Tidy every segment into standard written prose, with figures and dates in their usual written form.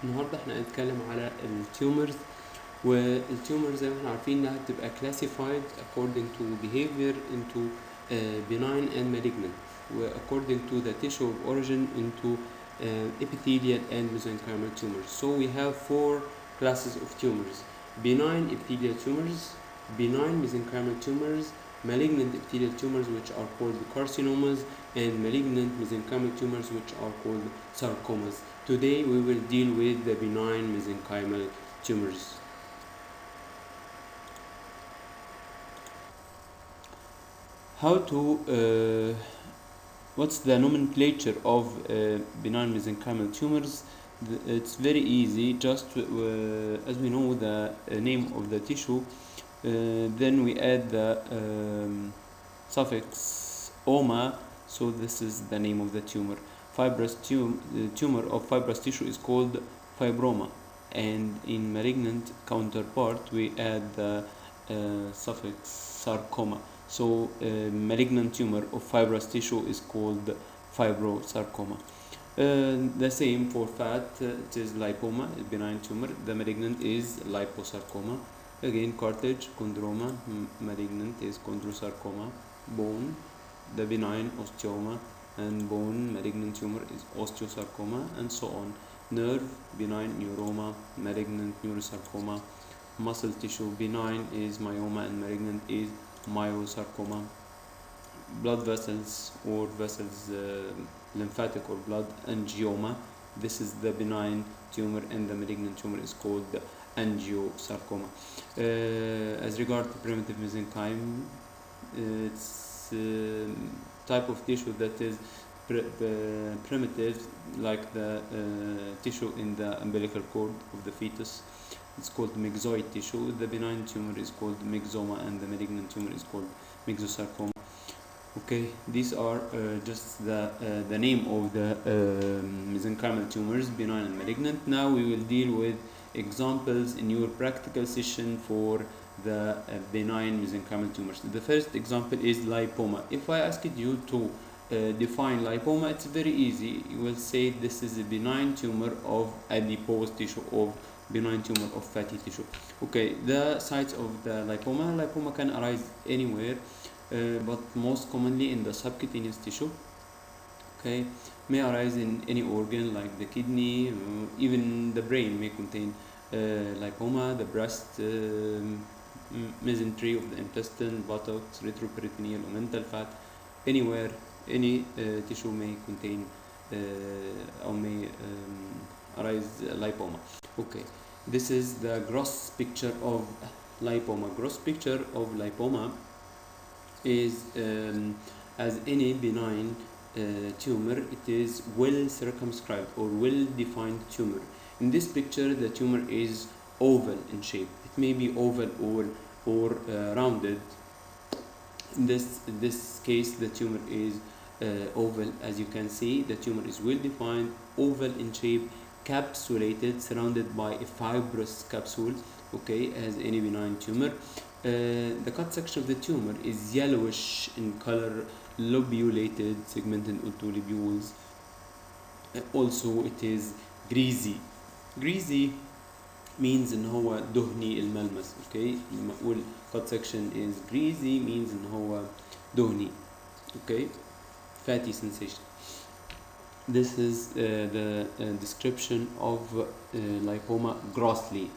النهارده احنا هنتكلم على التيومرز. والتيومرز زي ما احنا عارفين انها بتبقى classified according to behavior into benign and malignant, و according to the tissue of origin into epithelial and mesenchymal tumors. So we have four classes of tumors: benign epithelial tumors, benign mesenchymal tumors, malignant epithelial tumors which are called carcinomas, and malignant mesenchymal tumors which are called sarcomas. Today we will deal with the benign mesenchymal tumors. How to what's the nomenclature of benign mesenchymal tumors? It's very easy. Just as we know the name of the tissue, then we add the suffix oma, so this is the name of the tumor. Fibrous tumor of fibrous tissue is called fibroma, and in malignant counterpart we add the suffix sarcoma. So malignant tumor of fibrous tissue is called fibrosarcoma. The same for fat, it is lipoma, benign tumor. The malignant is liposarcoma. Again, cartilage, chondroma, malignant is chondrosarcoma. Bone, the benign osteoma, and bone malignant tumor is osteosarcoma, and so on. Nerve, benign neuroma, malignant neurosarcoma. Muscle tissue, benign is myoma and malignant is myosarcoma. Blood vessels or vessels, lymphatic or blood angioma, this is the benign tumor, and the malignant tumor is called angiosarcoma. As regard to primitive mesenchyme, it's type of tissue that is primitive, like the tissue in the umbilical cord of the fetus. It's called myxoid tissue. The benign tumor is called myxoma, and the malignant tumor is called myxosarcoma. Okay, these are just the name of the mesenchymal tumors, benign and malignant. Now we will deal with examples in your practical session for the benign mesenchymal tumors. The first example is lipoma. If I asked you to define lipoma, it's very easy. You will say this is a benign tumor of adipose tissue, of benign tumor of fatty tissue. Okay, the sites of the lipoma can arise anywhere, but most commonly in the subcutaneous tissue. Okay, may arise in any organ like the kidney, even the brain may contain lipoma. The breast, mesentery of the intestine, buttocks, retroperitoneal or mental fat, anywhere, any tissue may contain or may arise lipoma. Okay, this is the gross picture of lipoma. Gross picture of lipoma is as any benign tumor, it is well circumscribed or well defined tumor. In this picture, the tumor is oval in shape. It may be oval or rounded. In this case, the tumor is oval. As you can see, the tumor is well defined, oval in shape, capsulated, surrounded by a fibrous capsule. Okay, as any benign tumor. The cut section of the tumor is yellowish in color, lobulated, segmented into lobules. Also, it is greasy. Greasy means إن هو دهني الملمس. Okay, لما أقول cut section is greasy means إن هو دهني. Okay, fatty sensation. This is the description of lipoma grossly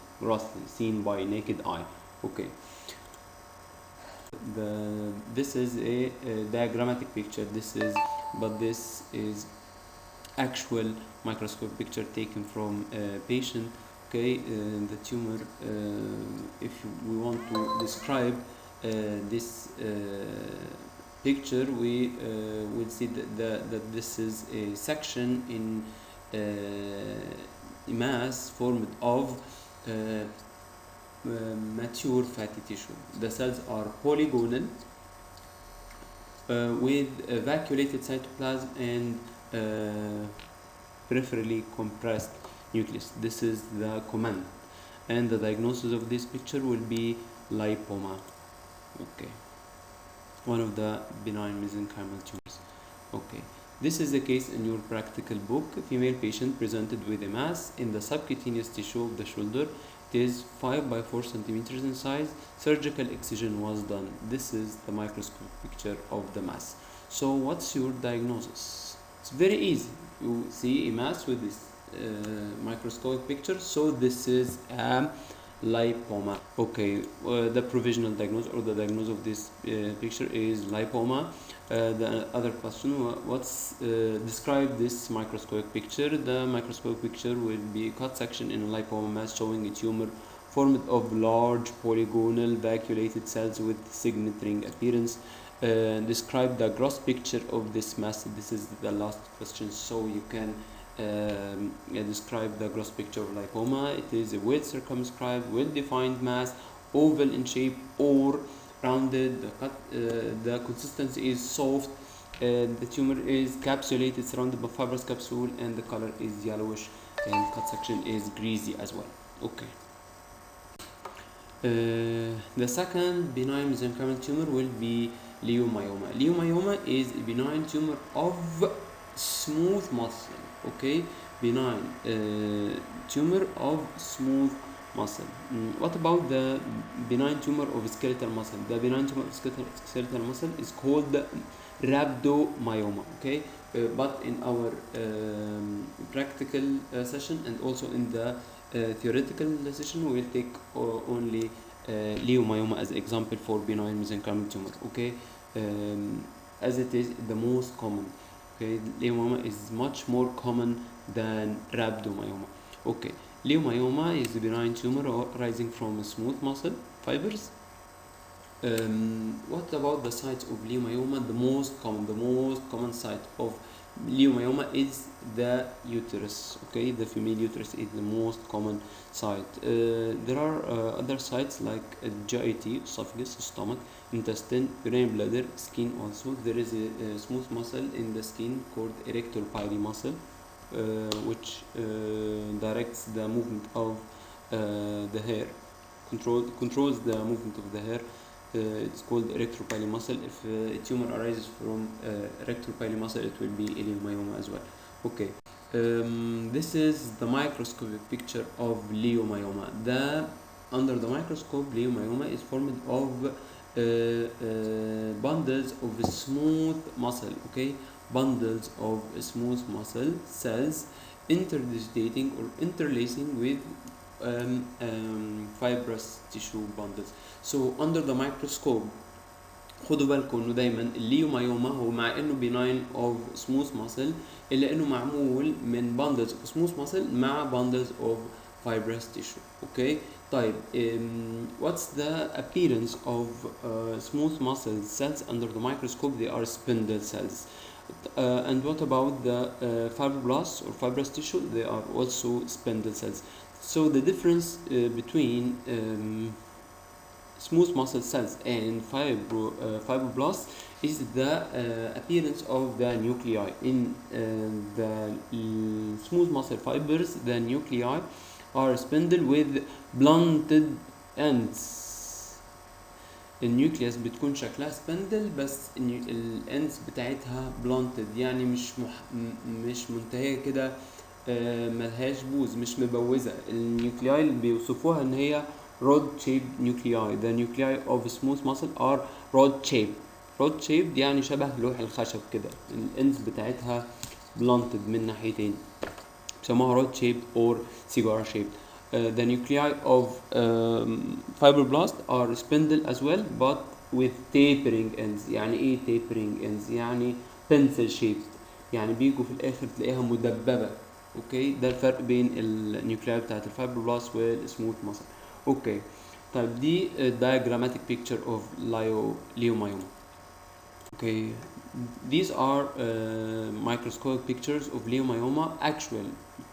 seen by naked eye. Okay, this is a diagrammatic picture. This is actual microscope picture taken from a patient. Okay, the tumor, if we want to describe this picture, we will see that this is a section in a mass formed of mature fatty tissue. The cells are polygonal with vacuolated cytoplasm and peripherally compressed nucleus. This is the command, and the diagnosis of this picture will be lipoma. Okay, one of the benign mesenchymal tumors. Okay, This is the case in your practical book. A female patient presented with a mass in the subcutaneous tissue of the shoulder. It is 5 by 4 centimeters in size. Surgical excision was done. This is the microscopic picture of the mass. So what's your diagnosis? It's very easy. You see a mass with this microscopic picture. So this is a lipoma. Okay, the provisional diagnosis or the diagnosis of this picture is lipoma. The other question, describe this microscopic picture. The microscopic picture will be a cut section in a lipoma mass showing a tumor formed of large polygonal vacuolated cells with signet ring appearance. Describe the gross picture of this mass. This is the last question, so you can describe the gross picture of lipoma. It is a well circumscribed, well defined mass, oval in shape or rounded. The consistency is soft. The tumor is capsulated, surrounded by fibrous capsule, and the color is yellowish, and cut section is greasy as well. Okay. The second benign mesenchymal tumor will be leiomyoma. Leiomyoma is a benign tumor of smooth muscle. Okay, benign tumor of smooth muscle. What about the benign tumor of skeletal muscle? The benign tumor of skeletal muscle is called rhabdomyoma. Okay, but in our practical session and also in the theoretical session, we will take only leiomyoma as example for benign mesenchymal tumor. Okay, as it is the most common. Okay, leiomyoma is much more common than rhabdomyoma. Okay, leiomyoma is a benign tumor arising from smooth muscle fibers. What about the sites of leiomyoma? The most common site of leiomyoma is the uterus. Okay, the female uterus is the most common site. There are other sites like GIT, esophagus, stomach, intestine, urinary bladder, skin also. There is a smooth muscle in the skin called erector pili muscle, which directs the movement of the hair, controls the movement of the hair. It's called erector pili muscle. If a tumor arises from erector pili muscle, it will be leiomyoma as well. Okay, this is the microscopic picture of leiomyoma. Under the microscope, leiomyoma is formed of bundles of smooth muscle. Okay, bundles of smooth muscle cells interdigitating or interlacing with fibrous tissue bundles. So under the microscope خدوا بالكم انه دايما الليومايوما هو مع انه benign of smooth muscle الا انه معمول من bundles of smooth muscle مع bundles of fibrous tissue. Okay, طيب what's the appearance of smooth muscle cells under the microscope? They are spindle cells. And what about the fibroblasts or fibrous tissue? They are also spindle cells. So the difference between smooth muscle cells and fibroblasts is the appearance of the nuclei. In the smooth muscle fibers, the nuclei are spindle with blunted ends. النيوكليوس بتكون شكلها سبندل بس الانس بتاعتها بلانتد، يعني مش منتهيه كده، ملهاش بوز، مش مبوزه. النيوكلياي اللي بيوصفوها ان هي rod shaped nuclei. The nuclei of smooth muscle are rod shaped. rod shaped يعني شبه لوح الخشب كده، الانس بتاعتها blunted من ناحيتين، بيسموها rod shaped or cigar shaped. The nuclei of fibroblast are spindle as well but with tapering ends. يعني ايه tapering ends؟ يعني pencil shaped، يعني بيجوا في الاخر تلاقيها مدببه. اوكي، ده الفرق بين النيوكلياي بتاعت الفايبروبلاست والسموث ماسل. اوكي، طيب دي diagrammatic picture of leiomyoma. Okay, these are microscopic pictures of leiomyoma actual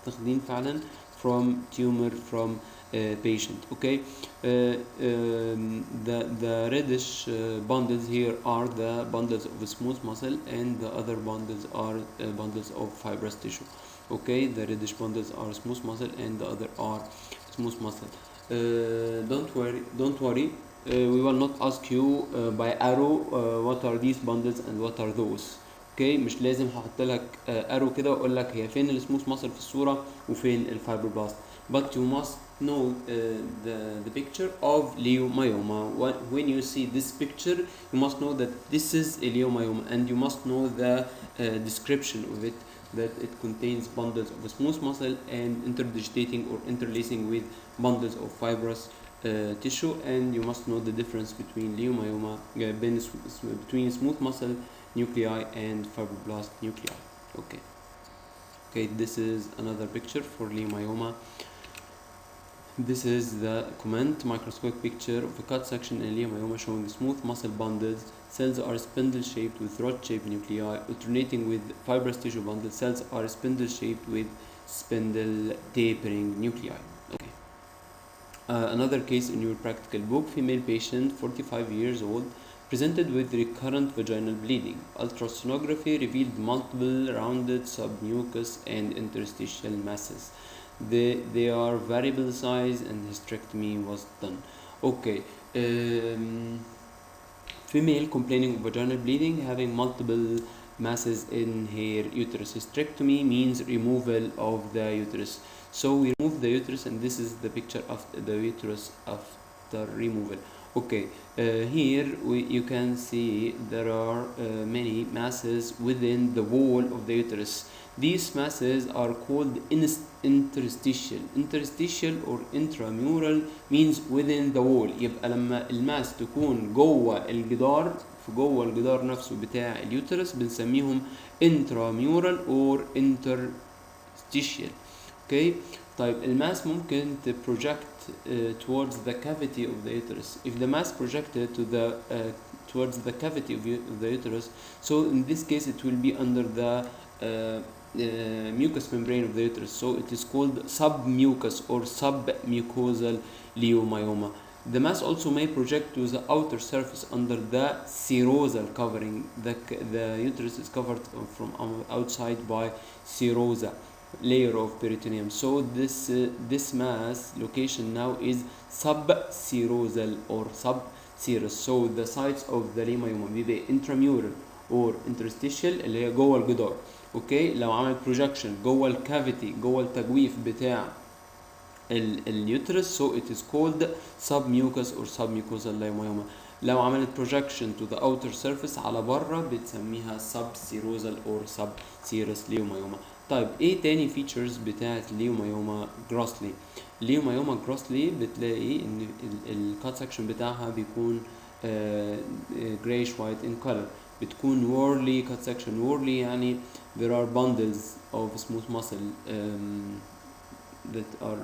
متاخدين فعلا from tumor from patient. Okay, the reddish bundles here are the bundles of smooth muscle and the other bundles are bundles of fibrous tissue. Okay, the reddish bundles are smooth muscle and the other are smooth muscle. Don't worry, we will not ask you by arrow what are these bundles and what are those. اوكي مش لازم هحط لك ارو كده واقول لك هي فين السموث ماسل في الصوره وفين الفايبروبلاست. But you must know the picture of leiomyoma. When you see this picture, you must know that this is a leiomyoma, and you must know the description of it, that it contains bundles of smooth muscle and interdigitating or interlacing with bundles of fibrous tissue, and you must know the difference between leiomyoma, between smooth muscle nuclei and fibroblast nuclei. Okay, this is another picture for leiomyoma. This is the comment microscopic picture of a cut section in leiomyoma showing smooth muscle bundles. Cells are spindle shaped with rod shaped nuclei alternating with fibrous tissue bundles. Cells are spindle shaped with spindle tapering nuclei. Okay. Another case in your practical book: female patient, 45 years old, presented with recurrent vaginal bleeding. Ultrasonography revealed multiple rounded submucous and interstitial masses. They are variable size and hysterectomy was done. Okay. Female complaining of vaginal bleeding, having multiple masses in her uterus. Hysterectomy means removal of the uterus. So we remove the uterus, and this is the picture of the uterus after removal. Okay, here you can see there are many masses within the wall of the uterus. These masses are called interstitial. Interstitial or intramural means within the wall. يبقى لما الماس تكون جوه الجدار، في جوه الجدار نفسه بتاع اليوترس، بنسميهم intramural or interstitial. Okay. طيب الماس ممكن to project towards the cavity of the uterus. If the mass projected to the towards the cavity of the uterus, so in this case it will be under the mucous membrane of the uterus, so it is called submucous or submucosal leiomyoma. The mass also may project to the outer surface under the serosal covering. The uterus is covered from outside by serosa, layer of peritoneum. So this mass location now is subserosal or subserous. So the sites of the leiomyoma بيبقى intramural or interstitial اللي هي جوه الجدار. اوكي، لو عمل projection جوه الكافيتي، جوه التجويف بتاع اليوترس، so it is called submucous or submucosal leiomyoma. لو عملت projection to the outer surface على بره بتسميها subserosal or subserous leiomyoma. طيب ايه تاني features بتاعت leiomyoma grossly؟ leiomyoma grossly بتلاقي ان الكات سكشن بتاعها بيكون grayish white in color، بتكون whorly cut section. whorly يعني there are bundles of smooth muscle that are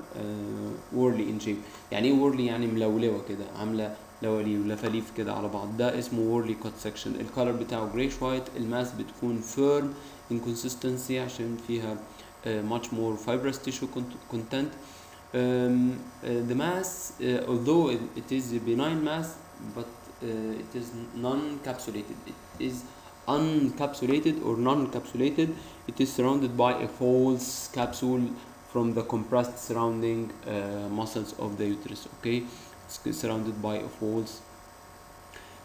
whorly in shape. يعني ايه whorly؟ يعني ملولوه كده، عامله لوليف لفليف كده على بعض، ده اسمه whorly cut section. الكالر بتاعه grayish white. الماس بتكون firm in consistency عشان فيها much more fibrous tissue content. The mass, although it is a benign mass, but it is non-capsulated. It is uncapsulated or non-capsulated. It is surrounded by a false capsule from the compressed surrounding muscles of the uterus. Okay, it's surrounded by a false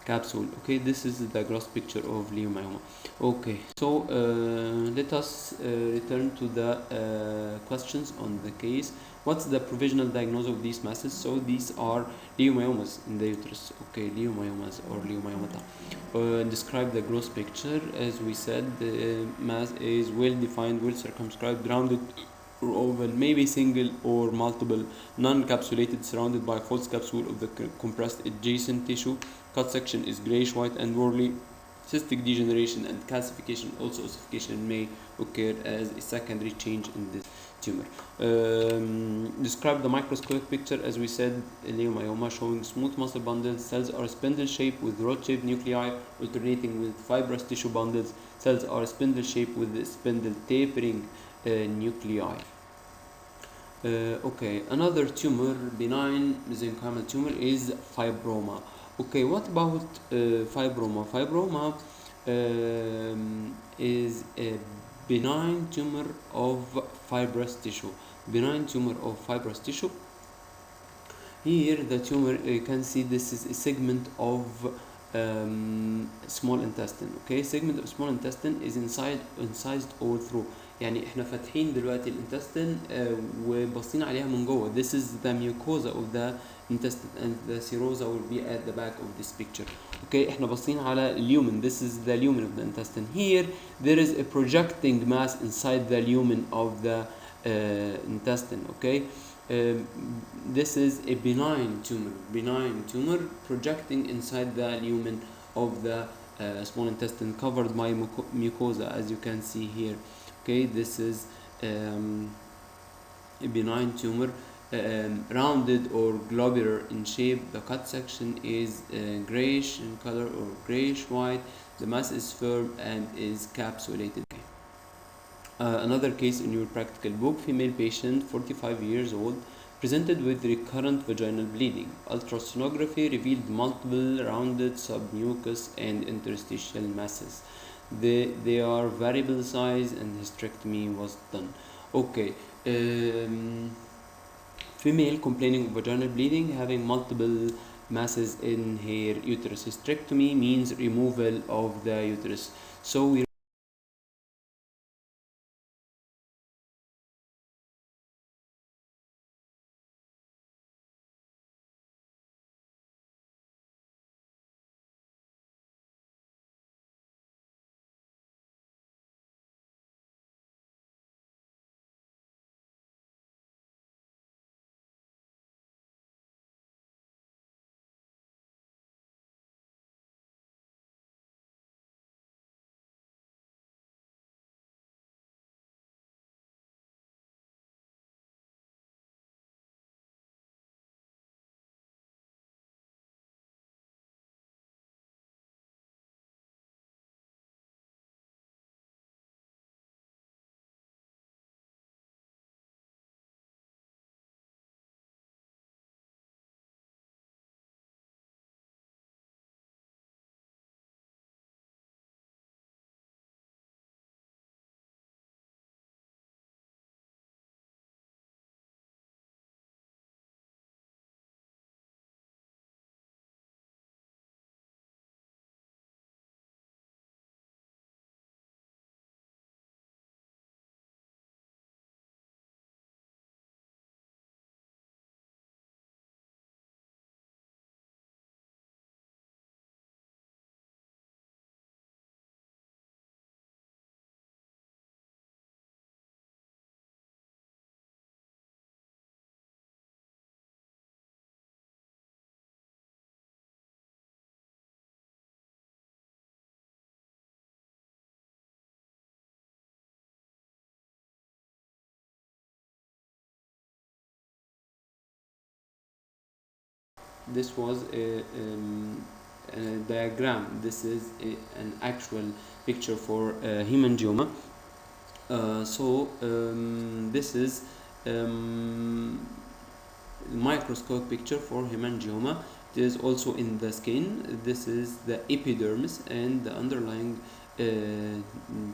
capsule. Okay, this is the gross picture of leiomyoma. Okay, so let us return to the questions on the case. What's the provisional diagnosis of these masses? So these are leiomyomas in the uterus. Okay, leiomyomas or leiomyomata. Describe the gross picture. As we said, the mass is well defined, well circumscribed, rounded or oval, maybe single or multiple, non-capsulated, surrounded by a false capsule of the compressed adjacent tissue. Cut section is grayish white and whorly. Cystic degeneration and calcification, also ossification, may occur as a secondary change in this tumor. Describe the microscopic picture. As we said, leiomyoma showing smooth muscle bundles. Cells are spindle-shaped with rod-shaped nuclei alternating with fibrous tissue bundles. Cells are spindle-shaped with spindle tapering nuclei. Okay, another tumor, benign mesenchymal tumor, is fibroma. Okay, what about fibroma? Fibroma is a benign tumor of fibrous tissue. Benign tumor of fibrous tissue. Here the tumor, you can see this is a segment of small intestine. Okay, segment of small intestine is incised all through. يعني احنا فاتحين دلوقتي الانتستين وبصين عليها من جوه. This is the mucosa of the intestine and the serosa will be at the back of this picture. Okay, احنا باصين على lumen. This is the lumen of the intestine. Here there is a projecting mass inside the lumen of the intestine. Okay, this is a benign tumor projecting inside the lumen of the small intestine, covered by mucosa, as you can see here. Okay, this is a benign tumor, rounded or globular in shape. The cut section is grayish in color or grayish white. The mass is firm and is capsulated. Another case in your practical book: female patient, 45 years old, presented with recurrent vaginal bleeding. Ultrasonography revealed multiple rounded submucous and interstitial masses. They are variable size and hysterectomy was done. Okay, female complaining of vaginal bleeding, having multiple masses in her uterus. Hysterectomy means removal of the uterus. So we this was a diagram. This is an actual picture for hemangioma. This is microscope picture for hemangioma. It is also in the skin. This is the epidermis and the underlying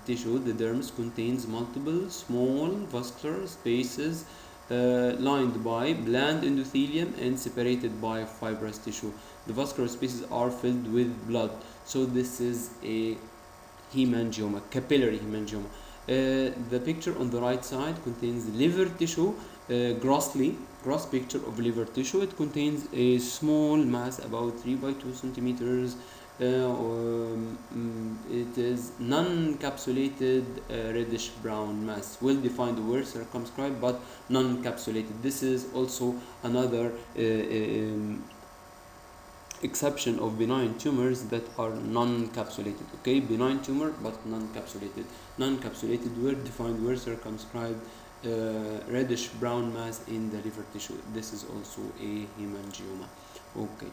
tissue. The dermis contains multiple small vascular spaces lined by bland endothelium and separated by fibrous tissue. The vascular spaces are filled with blood. So this is a hemangioma, capillary hemangioma. The picture on the right side contains liver tissue, gross picture of liver tissue. It contains a small mass, about 3 by 2 centimeters. It is non-encapsulated reddish brown mass, well defined where circumscribed but non-encapsulated. This is also another exception of benign tumors that are non-encapsulated. Okay, benign tumor but non-encapsulated. Non-encapsulated were defined where circumscribed reddish brown mass in the liver tissue. This is also a hemangioma. Okay.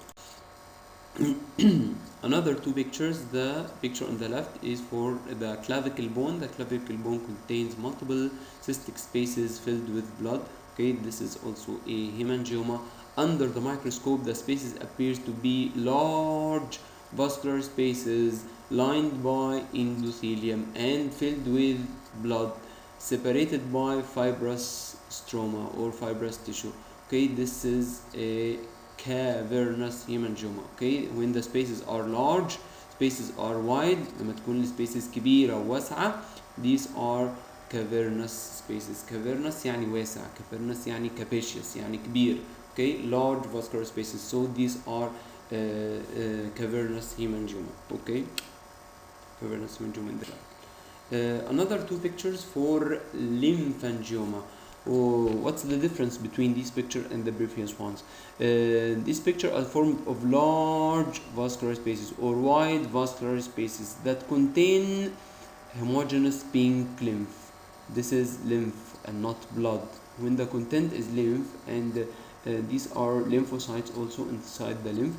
Another two pictures. The picture on the left is for the clavicle bone. The clavicle bone contains multiple cystic spaces filled with blood. Okay, this is also a hemangioma. Under the microscope, the spaces appears to be large vascular spaces lined by endothelium and filled with blood, separated by fibrous stroma or fibrous tissue. Okay, this is a cavernous hemangioma. Okay, when the spaces are large, spaces are wide، لما تكون السبيسز كبيرة وواسعة these are cavernous spaces. cavernous يعني واسع، cavernous يعني capacious يعني كبير. Okay, large vascular spaces. So these are cavernous hemangioma. Okay, cavernous hemangioma in the lab. Another two pictures for lymphangioma. Oh, what's the difference between this picture and the previous ones? These pictures are formed of large vascular spaces or wide vascular spaces that contain homogeneous pink lymph. This is lymph and not blood. When the content is lymph and these are lymphocytes also inside the lymph,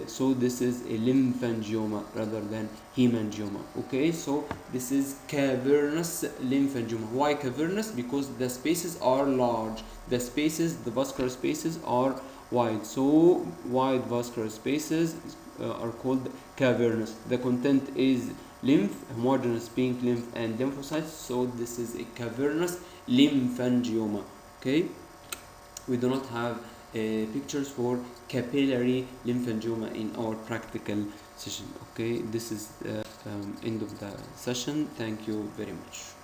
so this is a lymphangioma rather than hemangioma. Okay, so this is cavernous lymphangioma. Why cavernous? Because the spaces are large, the vascular spaces are wide, so wide vascular spaces are called cavernous. The content is lymph, homogeneous pink lymph and lymphocytes, so this is a cavernous lymphangioma. Okay, we do not have pictures for capillary lymphangioma in our practical session. Okay, this is the end of the session. Thank you very much.